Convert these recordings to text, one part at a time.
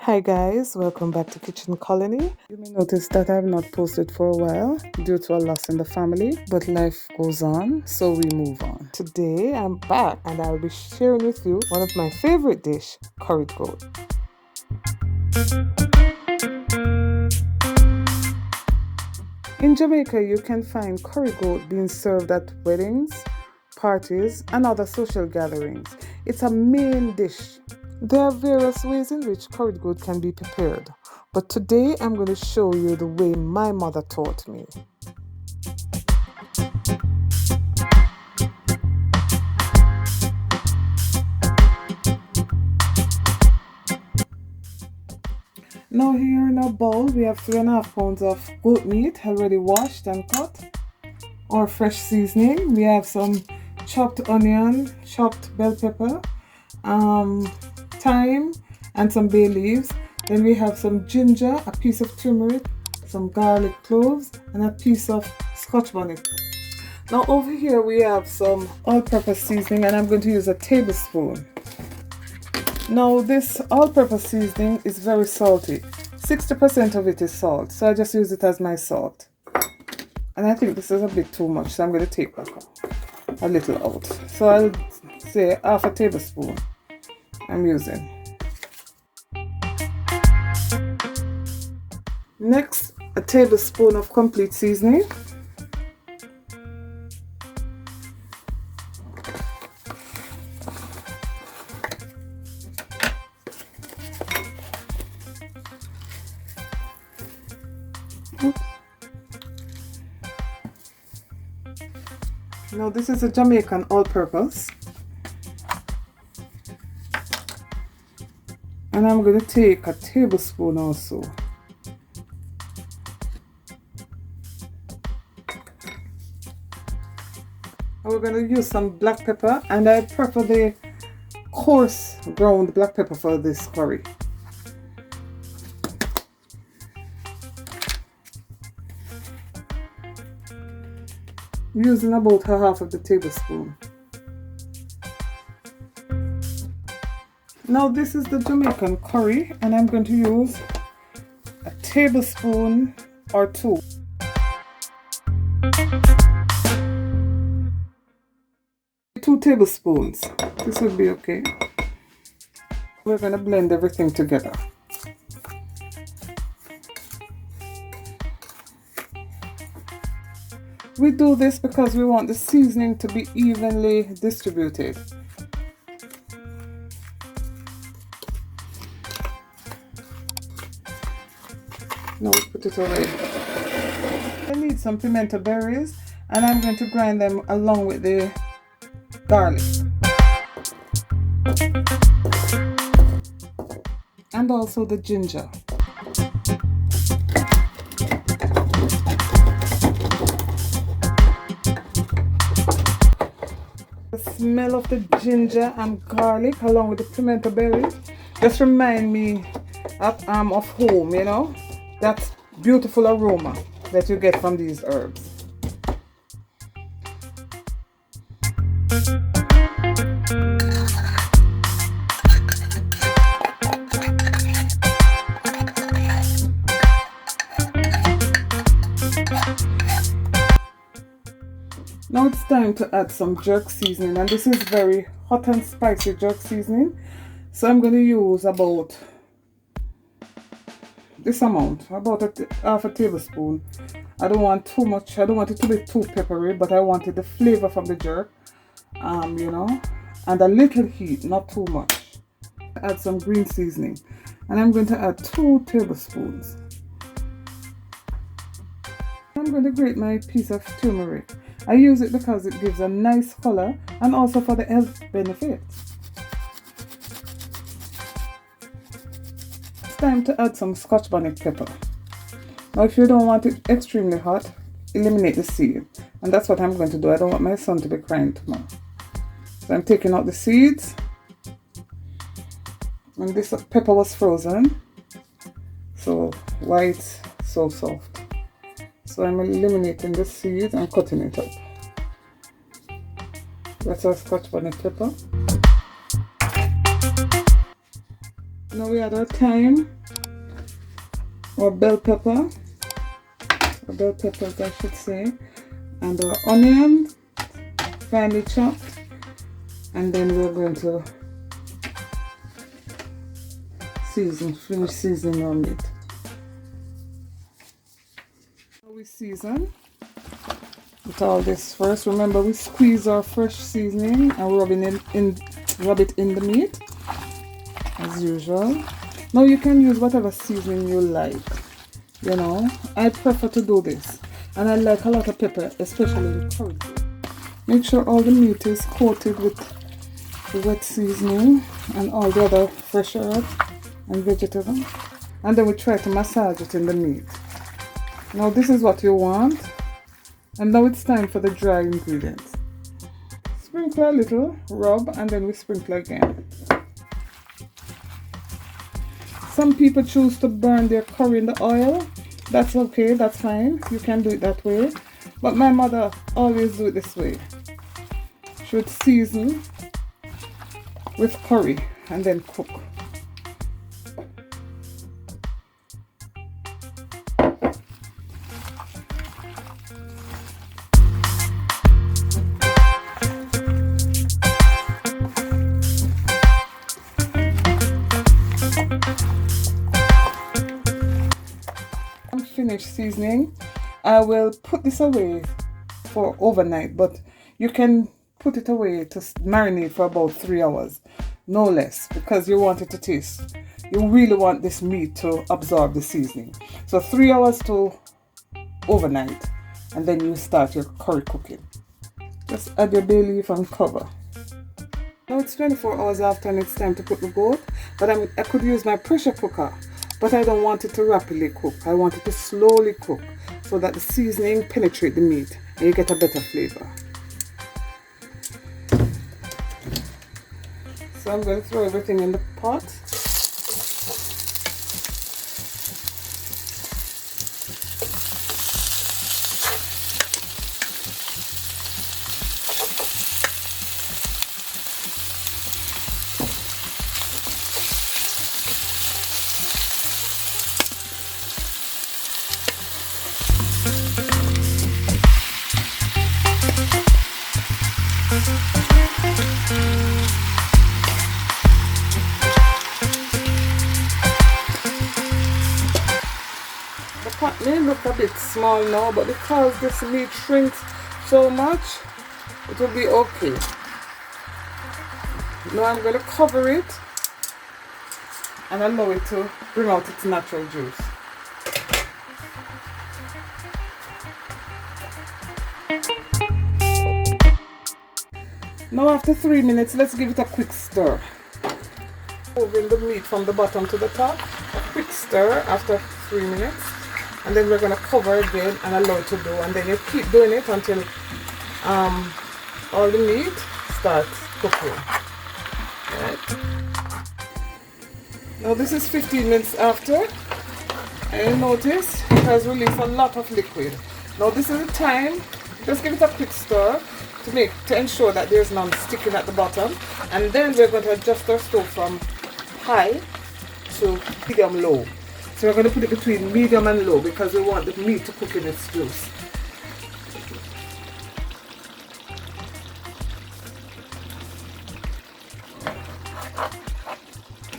Hi guys, welcome back to Kitchen Colony. You may notice that I have not posted for a while due to a loss in the family, but life goes on, so we move on. Today I'm back and I'll be sharing with you one of my favorite dish, curried goat. In Jamaica, you can find curried goat being served at weddings, parties, and other social gatherings. It's a main dish. There are various ways in which curried goat can be prepared, but today I'm going to show you the way my mother taught me. Now here in our bowl we have 3.5 pounds of goat meat already washed and cut. Our fresh seasoning, we have some chopped onion, chopped bell pepper, thyme and some bay leaves. Then we have some ginger, a piece of turmeric, some garlic cloves and a piece of scotch bonnet. Now over here we have some all-purpose seasoning and I'm going to use a tablespoon. Now this all-purpose seasoning is very salty. 60% of it is salt, so I just use it as my salt. And I think this is a bit too much, so I'm going to take back a little out. So I'll say half a tablespoon I'm using. Next, a tablespoon of complete seasoning. Oops. Now this is a Jamaican all-purpose. And I'm going to take a tablespoon also. And we're going to use some black pepper, and I prefer the coarse ground black pepper for this curry. I'm using about half of the tablespoon. Now this is the Jamaican curry and I'm going to use a tablespoon or 2. Two tablespoons. This would be okay. We're going to blend everything together. We do this because we want the seasoning to be evenly distributed. Now we put it away. I need some pimento berries and I'm going to grind them along with the garlic. And also the ginger. The smell of the ginger and garlic along with the pimento berries just remind me of home, you know, that beautiful aroma that you get from these herbs. Now it's time to add some jerk seasoning, and this is very hot and spicy jerk seasoning. So I'm going to use about this amount, about half a tablespoon. I don't want too much, I don't want it to be too peppery, but I wanted the flavor from the jerk, you know, and a little heat, not too much. Add some green seasoning, and I'm going to add 2 tablespoons. I'm going to grate my piece of turmeric. I use it because it gives a nice color and also for the health benefits. It's time to add some scotch bonnet pepper. Now if you don't want it extremely hot, eliminate the seed. And that's what I'm going to do. I don't want my son to be crying tomorrow. So I'm taking out the seeds. And this pepper was frozen. So why it's so soft. So I'm eliminating the seeds and cutting it up. That's our scotch bonnet pepper. Now we add our thyme our bell pepper, or bell peppers I should say, and our onion, finely chopped, and then we're going to finish seasoning our meat. We season with all this first. Remember, we squeeze our fresh seasoning and rub it in the meat as usual. Now you can use whatever seasoning you like. You know, I prefer to do this, and I like a lot of pepper, especially in curry. Make sure all the meat is coated with the wet seasoning and all the other fresh herbs and vegetables, and then we try to massage it in the meat. Now this is what you want, and now it's time for the dry ingredients. Sprinkle a little, rub, and then we sprinkle again. Some people choose to burn their curry in the oil. That's okay, that's fine. You can do it that way. But my mother always do it this way. She would season with curry and then cook. Finished seasoning, I will put this away for overnight, but you can put it away to marinate for about 3 hours, no less, because you want it to taste. You really want this meat to absorb the seasoning. So 3 hours to overnight, and then you start your curry cooking. Just add your bay leaf and cover. Now it's 24 hours after and it's time to put the goat, but I could use my pressure cooker. But I don't want it to rapidly cook. I want it to slowly cook so that the seasoning penetrates the meat and you get a better flavor. So I'm going to throw everything in the pot. Pot may look a bit small now, but because this meat shrinks so much, it will be okay. Now I'm going to cover it and allow it to bring out its natural juice. Now after 3 minutes, let's give it a quick stir. Moving the meat from the bottom to the top, a quick stir after 3 minutes. And then we're going to cover again and allow it to do, and then you keep doing it until all the meat starts cooking. Right. Now this is 15 minutes after, and you notice it has released a lot of liquid. Now this is the time, just give it a quick stir to ensure that there's none sticking at the bottom, and then we're going to adjust our stove from high to medium low. So we're going to put it between medium and low because we want the meat to cook in its juice.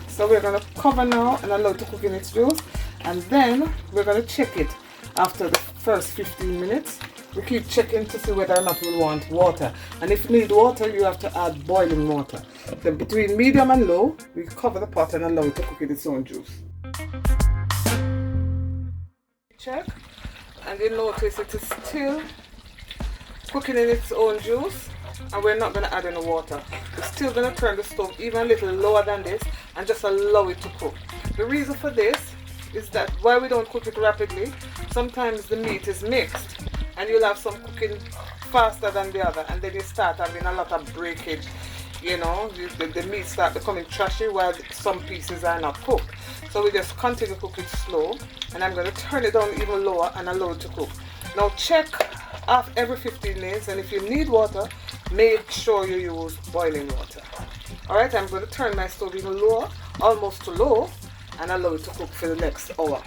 So we're going to cover now and allow it to cook in its juice, and then we're going to check it after the first 15 minutes. We keep checking to see whether or not we want water, and if you need water you have to add boiling water. Then between medium and low we cover the pot and allow it to cook in its own juice. Check, and you notice it is still cooking in its own juice, and we're not going to add any water. We're still going to turn the stove even a little lower than this and just allow it to cook. The reason for this is that while we don't cook it rapidly, sometimes the meat is mixed and you'll have some cooking faster than the other, and then you start having a lot of breakage. You know, the meat start becoming trashy while some pieces are not cooked. So we just continue to cook it slow, and I'm going to turn it down even lower and allow it to cook. Now check every 15 minutes, and if you need water, make sure you use boiling water. Alright, I'm going to turn my stove even lower, almost to low, and allow it to cook for the next hour.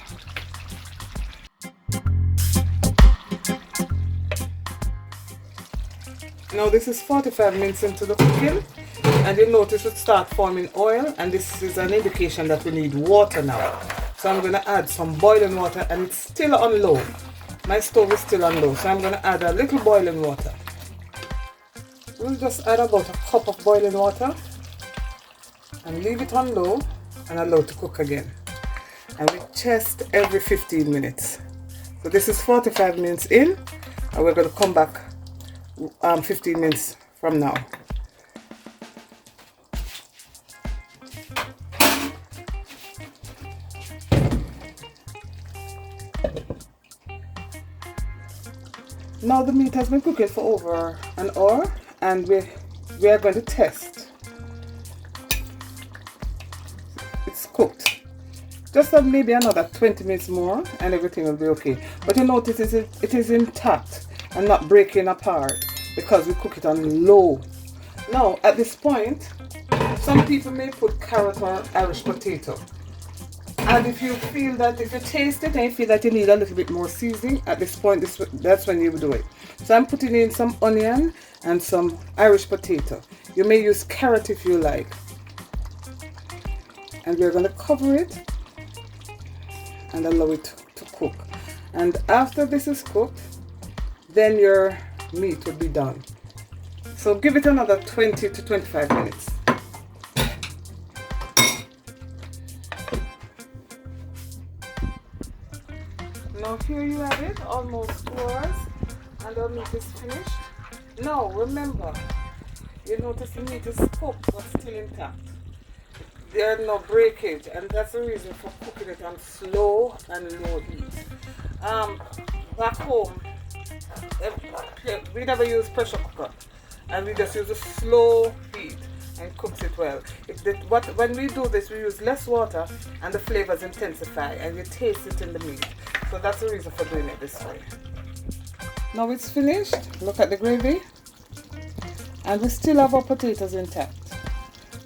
Now this is 45 minutes into the cooking, and you notice it start forming oil, and this is an indication that we need water now. So I'm going to add some boiling water, and it's still on low. My stove is still on low, so I'm going to add a little boiling water. We'll just add about a cup of boiling water and leave it on low and allow it to cook again. And we test every 15 minutes. So this is 45 minutes in, and we're going to come back 15 minutes from now. Now the meat has been cooking for over an hour, and we are going to test. It's cooked. Just maybe another 20 minutes more and everything will be okay. But you notice it is intact and not breaking apart because we cook it on low. Now at this point, some people may put carrot or Irish potato. And if you taste it and you feel that you need a little bit more seasoning, at this point, that's when you would do it. So I'm putting in some onion and some Irish potato. You may use carrot if you like. And we're going to cover it and allow it to cook. And after this is cooked, then your meat will be done. So give it another 20 to 25 minutes. Now here you have it, almost 2 hours, and our meat is finished. Now remember, you notice the meat is cooked but still intact. There's no breakage, and that's the reason for cooking it on slow and low heat. Back home, we never use pressure cooker, and we just use a slow heat and cooks it well. When we do this, we use less water and the flavors intensify, and you taste it in the meat. So that's the reason for doing it this way. Now it's finished. Look at the gravy. And we still have our potatoes intact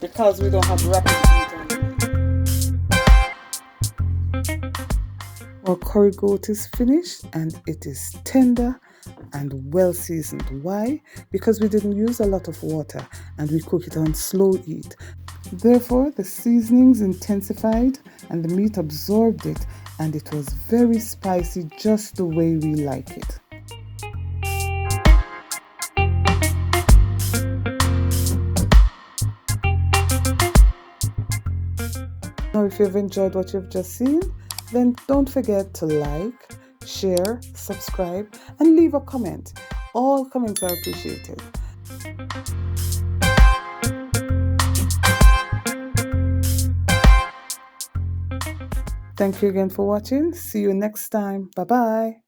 because we don't have rapid heat on it. Our curry goat is finished, and it is tender and well seasoned. Why? Because we didn't use a lot of water and we cook it on slow heat. Therefore, the seasonings intensified and the meat absorbed it, and it was very spicy, just the way we like it. Now, if you've enjoyed what you've just seen, then don't forget to like, share, subscribe, and leave a comment. All comments are appreciated. Thank you again for watching. See you next time. Bye-bye.